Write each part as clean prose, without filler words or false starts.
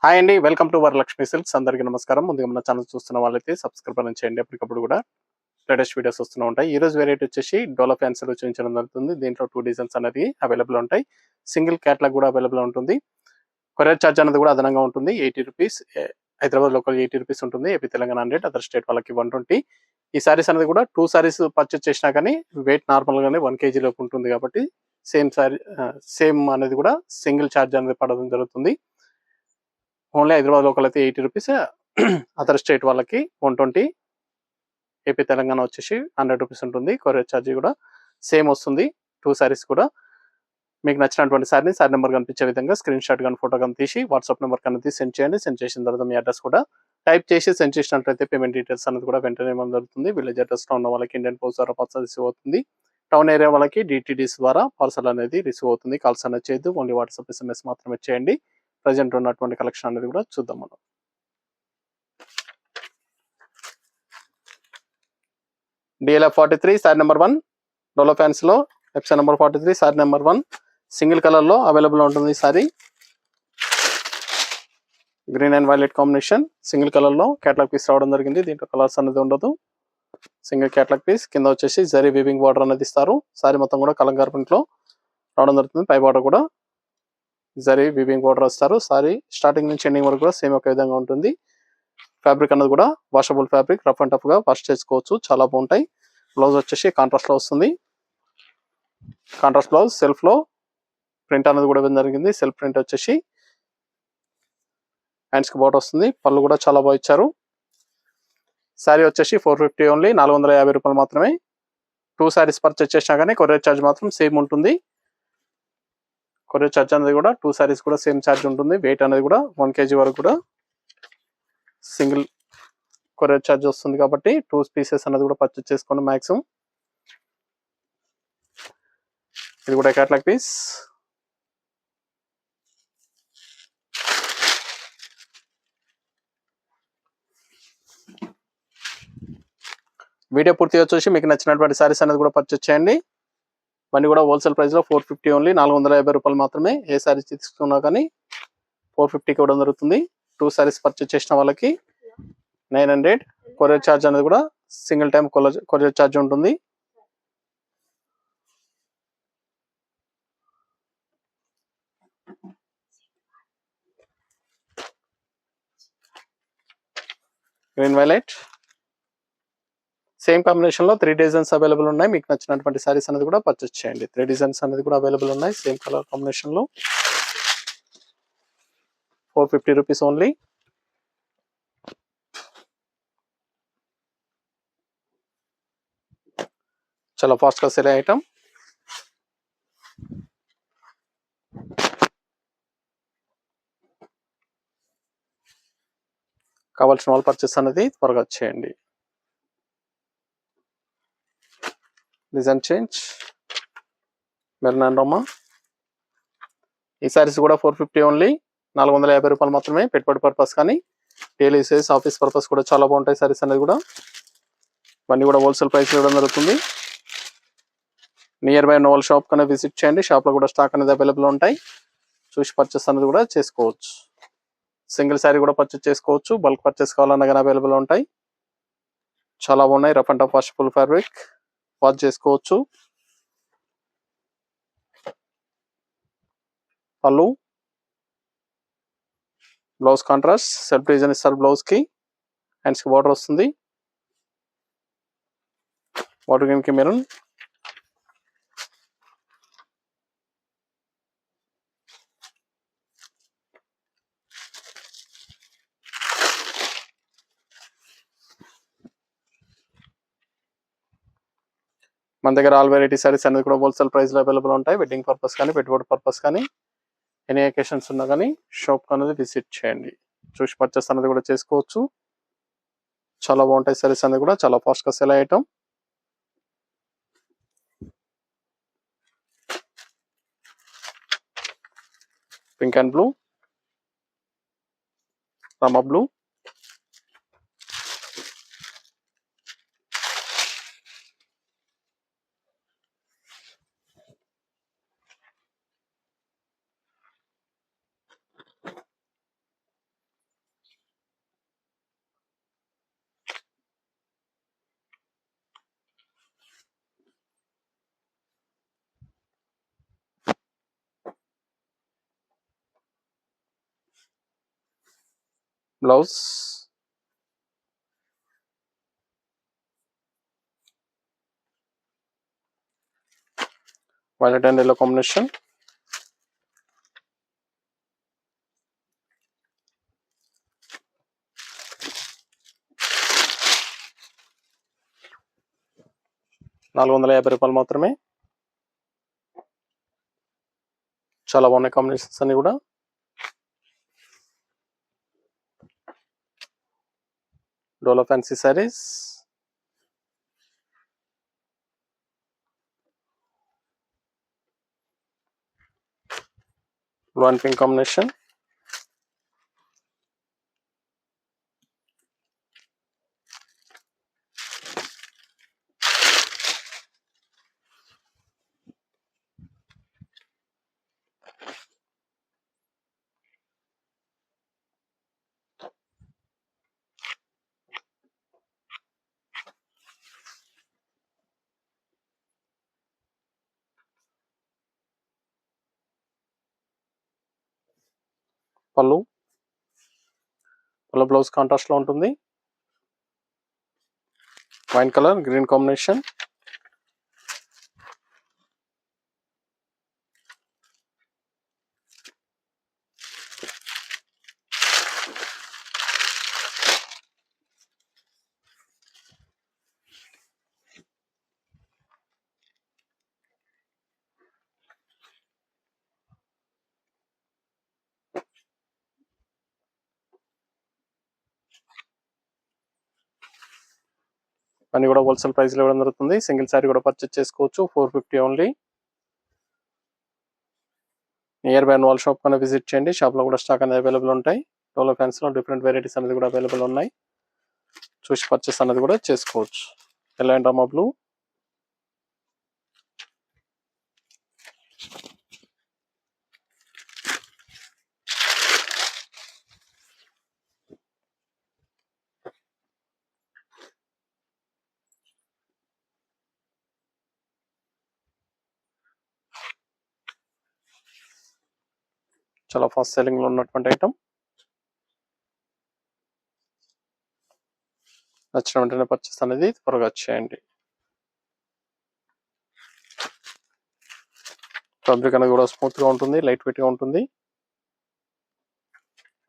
Hi అండి. Welcome to Varalakshmi silks. అందరికీ నమస్కారం. ముందుగా మన ఛానల్ చూస్తున్న వాళ్ళైతే సబ్స్క్రైబ్ అని చేయండి. ఎప్పటికప్పుడు కూడా లేటెస్ట్ వీడియోస్ వస్తూనే ఉంటాయి. ఈ రోజు వెరైటీ వచ్చేసి డోలా ఫ్యాన్సీలో చూపించడం జరుగుతుంది. దీంట్లో 2 డిజైన్స్ అనేది అవైలబుల్ ఉంటాయి. సింగిల్ క్యాటలాగ్ కూడా అవైలబుల్ ఉంటుంది. కొరియర్ చార్జ్ అనేది కూడా అదనంగా ఉంటుంది. ₹80. హైదరాబాద్ లోకల్ ₹80 ఉంటుంది. ఏపీ తెలంగాణ 100, అదర్ స్టేట్ వాళ్ళకి 120. ఈ సారీస్ అనేది కూడా 2 సారీస్ పర్చేస్ చేసినా కానీ వెయిట్ నార్మల్గానే 1 కేజీ లోపు ఉంటుంది కాబట్టి సేమ్ అనేది కూడా సింగిల్ ఛార్జ్ అనేది పడడం జరుగుతుంది. ఓన్లీ హైదరాబాద్ లోకల్ అయితే ₹80, అదర్ స్టేట్ వాళ్ళకి 120, ఏపీ తెలంగాణ వచ్చేసి ₹100 ఉంటుంది. కొరియర్ ఛార్జ్ కూడా సేమ్ వస్తుంది. 2 సారీస్ కూడా మీకు నచ్చినటువంటి సారీ నెంబర్ కనిపించే విధంగా స్క్రీన్ షాట్ కానీ ఫోటో కానీ తీసి వాట్సాప్ నెంబర్ కన్నా సెండ్ చేయండి. సెండ్ చేసిన తర్వాత మీ అడ్రస్ కూడా టైప్ చేసి సెండ్ చేసినట్లయితే పేమెంట్ డీటెయిల్స్ అనేది కూడా వెంటనే ఇవ్వడం జరుగుతుంది. విలేజ్ అడ్రస్లో ఉన్న వాళ్ళకి ఇండియన్ పోస్ట్ ద్వారా పార్సల్ రిసీవ్ అవుతుంది. టౌన్ ఏరియా వాళ్ళకి డిటిడిస్ ద్వారా పార్సల్ అనేది రిసీవ్ అవుతుంది. కాల్స్ అనేది చేయొద్దు. ఓన్లీ వాట్సాప్ SMS మాత్రమే చేయండి. ప్రజెంట్ ఉన్నటువంటి కలెక్షన్ అనేది కూడా చూద్దాం మనం. DLF 43 సారీ నెంబర్ 1 డోలో ఫ్యాన్స్ లో ఎప్సన్ number 43 sorry number 1 single colour లో అవైలబుల్ ఉంటుంది. Sari green and violet combination single colour లో క్యాటలాగ్ పీస్ రావడం జరిగింది. దీంట్లో కలర్స్ అనేది ఉండదు. సింగిల్ క్యాటలాగ్ పీస్ కింద వచ్చేసి జరీ వీవింగ్ బార్డర్ అనేది ఇస్తారు. సారీ మొత్తం కూడా కలంకారీ ప్రింట్ లో రావడం జరుగుతుంది. పై బార్డర్ కూడా జరీ వీవింగ్ బార్డర్ వస్తారు. సారీ స్టార్టింగ్ నుంచి ఎండింగ్ వరకు కూడా సేమ్ ఒక విధంగా ఉంటుంది. ఫ్యాబ్రిక్ అనేది కూడా washable fabric, rough and tough గా వాష్ చేసుకోవచ్చు. చాలా బాగుంటాయి. బ్లౌజ్ వచ్చేసి కాంట్రాస్ట్ లో వస్తుంది. కాంట్రాస్ట్ బ్లౌజ్ సెల్ఫ్ లో ప్రింట్ అనేది కూడా ఇవ్వడం జరిగింది. సెల్ఫ్ ప్రింట్ వచ్చేసి హ్యాండ్స్ కి బార్డర్ వస్తుంది. పళ్ళు కూడా చాలా బాగా ఇచ్చారు. శారీ వచ్చేసి 450 ఓన్లీ, ₹450 మాత్రమే. 2 సారీస్ పర్చేస్ చేసినా కానీ కొరియర్ ఛార్జ్ మాత్రం సేమ్ ఉంటుంది. కొరియర్ ఛార్జ్ అనేది కూడా 2 సారీస్ కూడా సేమ్ ఛార్జ్ ఉంటుంది. వెయిట్ అనేది కూడా 1 కేజీ వరకు కూడా సింగిల్ కొరియర్ ఛార్జ్ వస్తుంది కాబట్టి 2 పీసెస్ అనేది కూడా పర్చేస్ చేసుకోండి మాక్సిమం. ఇది కూడా క్యాటలాగ్ పీస్. వీడియో పూర్తిగా చూసి మీకు నచ్చినటువంటి సారీస్ అనేది కూడా పర్చేస్ చేయండి. ఇవన్నీ కూడా హోల్సేల్ ప్రైస్ లో 450 ఓన్లీ, ₹450 మాత్రమే. ఏ సారీస్ తీసుకున్నా కానీ 450కి ఇవ్వడం జరుగుతుంది. 2 సారీస్ పర్చేస్ చేసిన వాళ్ళకి 900. కొరియర్ ఛార్జ్ అనేది కూడా సింగిల్ టైం కొరియర్ ఛార్జ్ ఉంటుంది. గ్రీన్ వైలెట్ సేమ్ కాంబినేషన్ లో 3 డిజైన్స్ అవైలబుల్ ఉన్నాయి. మీకు నచ్చినటువంటి సారీస్ అనేది కూడా పర్చేస్ చేయండి. 3 డిజైన్స్ అనేది కూడా అవైలబుల్ ఉన్నాయి. సేమ్ కలర్ కాంబినేషన్ లో ₹450 ఓన్లీ. చాలా ఫాస్ట్ గా సేల్ అయ్యే ఐటమ్. కావాల్సిన వాళ్ళు పర్చేస్ అనేది త్వరగా చేయండి. డిజైన్ చేంజ్ మెరూన్ అండ్ రోమా. ఈ సారీస్ కూడా 450 ఓన్లీ, ₹450 మాత్రమే. పెట్టుబడి పర్పస్ కానీ డైలీ యూసేజ్, ఆఫీస్ పర్పస్ కూడా చాలా బాగుంటాయి సారీస్ అనేది కూడా. ఇవన్నీ కూడా హోల్సేల్ ప్రైస్ ఇవ్వడం జరుగుతుంది. నియర్ బై ఉన్న వాళ్ళ షాప్ కన్నా విజిట్ చేయండి. షాప్ లో కూడా స్టాక్ అనేది అవైలబుల్ ఉంటాయి. చూసి పర్చేస్ అనేది కూడా చేసుకోవచ్చు. సింగిల్ శారీ కూడా పర్చేస్ చేసుకోవచ్చు. బల్క్ పర్చేస్ కావాలన్నా కానీ అవైలబుల్ ఉంటాయి. చాలా బాగున్నాయి. Rough and tough washable fabric, wash చేసుకోవచ్చు. పళ్ళు, బ్లౌజ్ కాంట్రాస్ట్, సెల్ఫ్ డిజైన్ ఇస్తారు బ్లౌజ్ కి. హ్యాండ్స్ కి బార్డర్ వస్తుంది. వాటర్ గ్రీన్ కి మెరూన్. మన దగ్గర ఆల్ వెరైటీ సారీస్ అనేది కూడా హోల్సేల్ ప్రైస్ లో అవైలబుల్ ఉంటాయి. వెడ్డింగ్ పర్పస్ కానీ పెట్టుబడి పర్పస్ కానీ ఎనీ అకేషన్స్ ఉన్నా కానీ షాప్ అనేది విజిట్ చేయండి. చూసి పర్చేస్ అనేది కూడా చేసుకోవచ్చు. చాలా బాగుంటాయి సారీస్ అనేది కూడా. చాలా ఫాస్ట్ గా సేల్ అయ్యటం. Pink and blue, Rama blue, blouse violet and yellow combination. ₹450 మాత్రమే. చాలా బాగున్నాయి కాంబినేషన్స్ అన్ని కూడా. డోలో fancy saris. Blue and pink combination. పళ్ళు బ్లౌజ్ కాంట్రాస్ట్ లో ఉంటుంది. Wine colour green combination. అన్ని కూడా హోల్సేల్ ప్రైస్ లో ఇవ్వడం జరుగుతుంది. సింగిల్ శారీ కూడా పర్చేస్ చేసుకోవచ్చు. 450 ఓన్లీ. నియర్ బై వాళ్ళ షాప్ కన్నా విజిట్ చేయండి. షాప్ లో కూడా స్టాక్ అనేది అవైలబుల్ ఉంటాయి. డోలో ఫ్యాన్స్ లో డిఫరెంట్ వెరైటీస్ అనేది కూడా అవైలబుల్ ఉన్నాయి. చూసి పర్చేస్ అనేది కూడా చేసుకోవచ్చు. Yellow and Rama blue. చాలా ఫాస్ట్ సెల్లింగ్ లో ఉన్నటువంటి ఐటమ్. నచ్చిన వెంటనే పర్చేస్ అనేది త్వరగా చేయండి. ఫ్యాబ్రిక్ అనేది కూడా స్మూత్ గా ఉంటుంది, లైట్ వెయిట్ గా ఉంటుంది.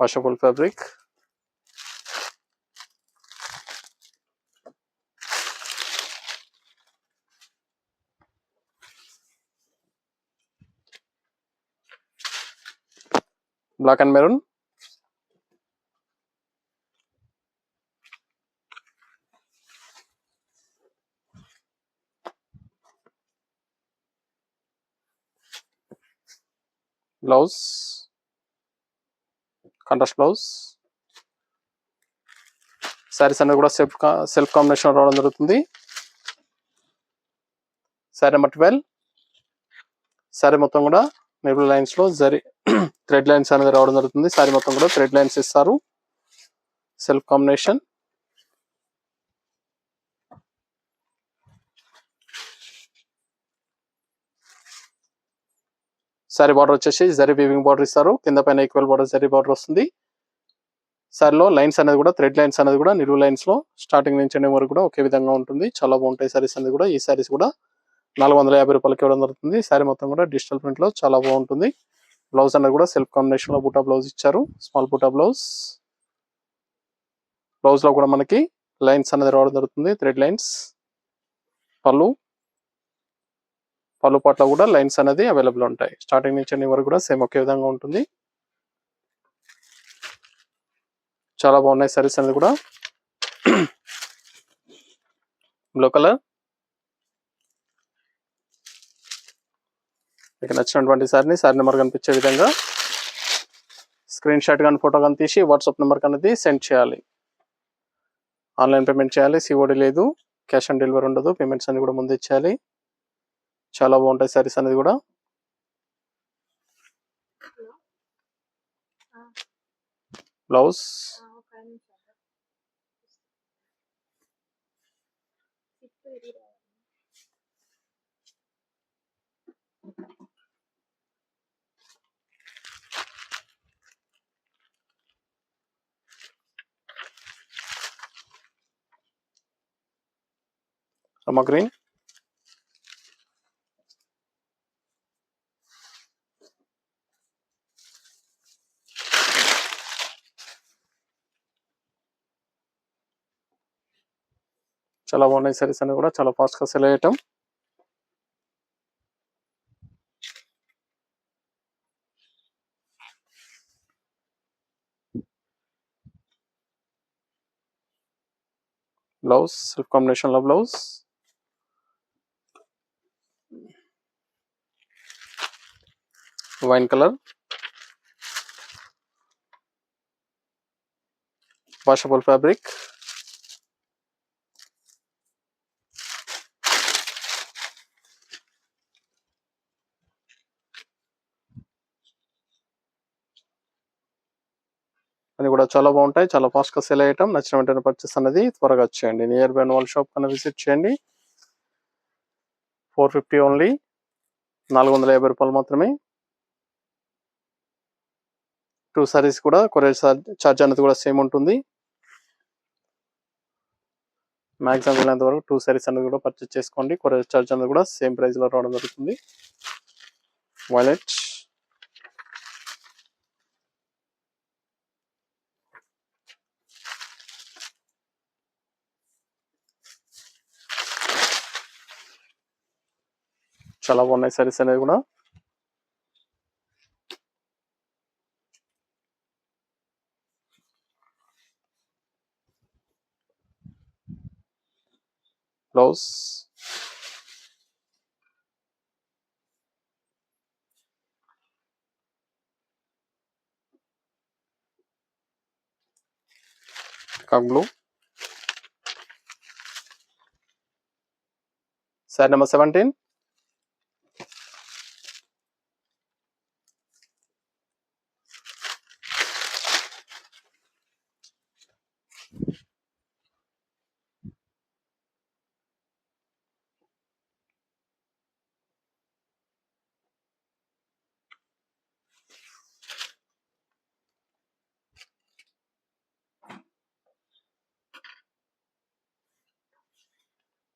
Washable fabric. Black and maroon. Blouse contrast blouse. Saris అనేది కూడా సెల్ఫ్ కాంబినేషన్ రావడం జరుగుతుంది. శారీ నెంబర్ 12. శారీ మొత్తం కూడా నెబుల్ లైన్స్ లో థ్రెడ్ లైన్స్ అనేది రావడం జరుగుతుంది. శారీ మొత్తం కూడా థ్రెడ్ లైన్స్ ఇస్తారు. Self combination. శారీ బార్డర్ వచ్చేసి జరీ వీవింగ్ బార్డర్ ఇస్తారు. కింద పైన ఈక్వల్ బార్డర్ జరీ బార్డర్ వస్తుంది. శారీలో లైన్స్ అనేది కూడా థ్రెడ్ లైన్స్ అనేది కూడా నిలువు లైన్స్ లో స్టార్టింగ్ నుంచి ఎండింగ్ వరకు కూడా ఒకే విధంగా ఉంటుంది. చాలా బాగుంటాయి శారీస్ అనేది కూడా. ఈ శారీస్ కూడా ₹450 ఇవ్వడం జరుగుతుంది. శారీ మొత్తం కూడా డిజిటల్ ప్రింట్ లో చాలా బాగుంటుంది. బ్లౌజ్ అనేది కూడా సెల్ఫ్ కాంబినేషన్ లో బూటా బ్లౌజ్ ఇచ్చారు. స్మాల్ బూటా బ్లౌజ్. బ్లౌజ్ లో కూడా మనకి లైన్స్ అనేది రావడం జరుగుతుంది, థ్రెడ్ లైన్స్. పళ్ళు పాటలో కూడా లైన్స్ అనేది అవైలబుల్ ఉంటాయి. స్టార్టింగ్ నుంచి ఎండింగ్ వరకు కూడా సేమ్ ఒకే విధంగా ఉంటుంది. చాలా బాగున్నాయి సారీస్ అనేది కూడా. Blue colour. మీకు నచ్చినటువంటి సారీ నెంబర్ కనిపించే విధంగా స్క్రీన్ షాట్ కానీ ఫోటో కానీ తీసి వాట్సాప్ నెంబర్ అనేది సెండ్ చేయాలి. ఆన్లైన్ పేమెంట్ చేయాలి. సిఓడి లేదు, క్యాష్ ఆన్ డెలివరీ ఉండదు. పేమెంట్స్ అన్ని కూడా ముందే చేయాలి. చాలా బాగుంటాయి సారీస్ అనేది కూడా. బ్లౌజ్ రమా గ్రీన్, చాలా బాగున్నాయి సారీస్ అన్ని కూడా చాలా ఫాస్ట్ గా సెల్ అయ్యటం. బ్లౌజ్ సెల్ఫ్ కాంబినేషన్ లో blouse, wine colour, washable fabric, అని కూడా చాలా బాగుంటాయి, చాలా ఫాస్ట్ గా సేల్ అయ్యటం. నచ్చిన వెంటనే పర్చేస్ అనేది త్వరగా వచ్చేయండి. నియర్ బై వాళ్ళ షాప్ కన్నా విజిట్ చేయండి. 450 ఓన్లీ, 450 రూపాయలు మాత్రమే. 2 సారీస్ కూడా కొరియర్ ఛార్జ్ అనేది కూడా సేమ్ ఉంటుంది. మ్యాక్సిమం వెళ్ళేంత వరకు 2 సారీస్ అనేది కూడా పర్చేస్ చేసుకోండి. కొరియర్ ఛార్జ్ అనేది కూడా సేమ్ ప్రైస్ లో రావడం జరుగుతుంది. వైలెట్, చాలా బాగున్నాయి సారీస్ అనేది కూడా. Blouse, cock blue, sari number 17,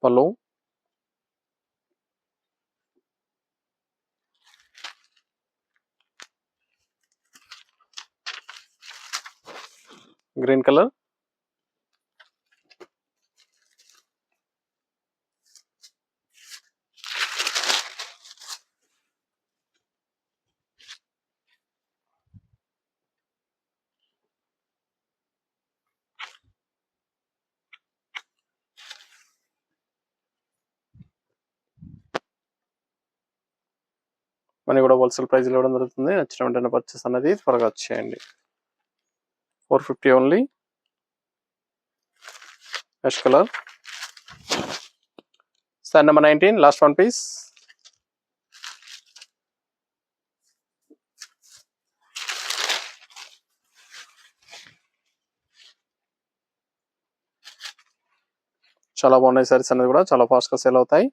పళ్ళు, గ్రీన్ కలర్, మనీ కూడా హోల్సేల్ ప్రైస్ ఇవ్వడం జరుగుతుంది. నచ్చిన వెంటనే పర్చేస్ అనేది త్వరగా వచ్చేయండి. 450 only. Ash colour, sari number 19, last one piece. చాలా బాగున్నాయి సారీస్ అనేది కూడా చాలా ఫాస్ట్ గా సేల్ అవుతాయి.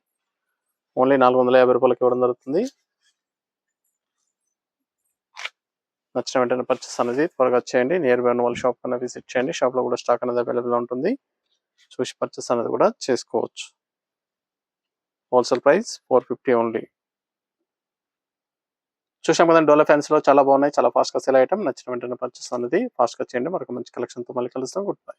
ఓన్లీ 450 రూపాయలకి ఇవ్వడం జరుగుతుంది. నచ్చిన వెంటనే పర్చేస్ అనేది త్వరగా చేయండి. నియర్ బై వాళ్ళ షాప్ కన్నా విజిట్ చేయండి. షాప్ లో కూడా స్టాక్ అనేది అవైలబుల్ ఉంటుంది. చూసి పర్చేస్ అనేది కూడా చేసుకోవచ్చు. Wholesale price 450 only. చూసాం కదండి, డోలా ఫ్యాన్స్ లో చాలా బాగున్నాయి, చాలా ఫాస్ట్ గా సేల్ ఐటమ్. నచ్చిన వెంటనే పర్చేస్ అనేది ఫాస్ట్ గా చేయండి. మరొక మంచి కలెక్షన్ తో మళ్ళీ కలుస్తాం. Good bye.